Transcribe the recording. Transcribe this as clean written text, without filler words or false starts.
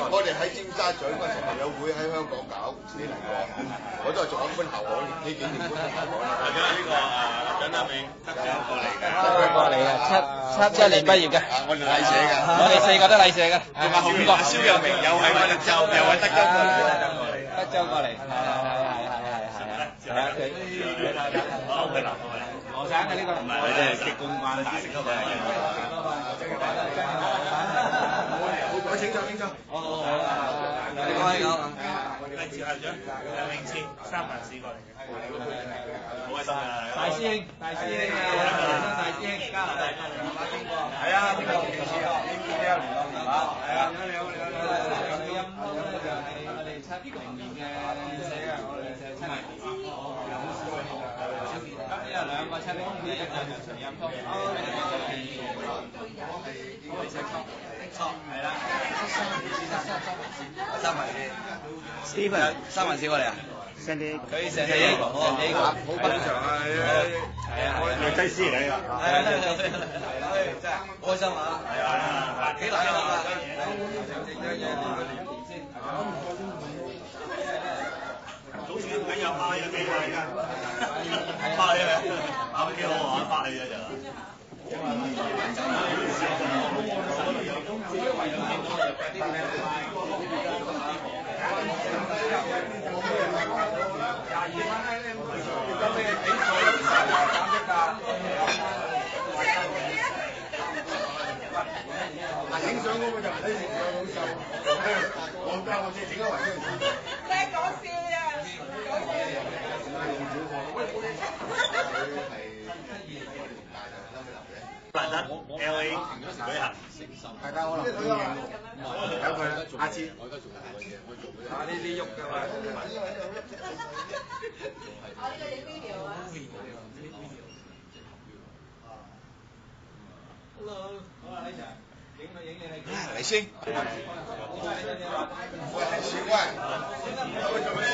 我哋喺尖沙咀嗰時朋友會喺香港搞，你嚟過？我都係做緊官校行年幾年官校行啦。而家呢個張德明過嚟嘅，七年畢業嘅，我哋禮社嘅，我哋4個都禮社嘅，仲有5個，蕭有明又係德州，又係德州過嚟，德州過嚟，係羅省嘅呢個，唔係佢哋係職公關大識㗎嘛。我請坐。你講起講。係趙校長，梁永賜3藩市過嚟嘅，好開心啊！大師兄啊，大師兄，加拿大經過。係啊，邊個電視啊？呢邊都有聯絡電話。係啊，你好。佢音都咧就係我哋70年嘅電社嘅，我哋就係70年。咁因為2個70年，一個就徐蔭通，係啦。三藩市過嚟啊？佢成日好北場啊！係啊，係西施嚟㗎。係啊，真係開心啊！係啊，幾難啊！早前喺有蝦有幾大㗎？蝦嘅，蝦得幾好啊！蝦你啊就。影相嗰個就唔使食老瘦，我教我哋整咗圍先。你講笑呀？難得 LA 旅行，大家可能冇影，有佢啦，下次。呢啲喐㗎嘛。我呢個影 video 啊。Hello， 好啊，呢場影你係。嚟先。我係小威。我做咩？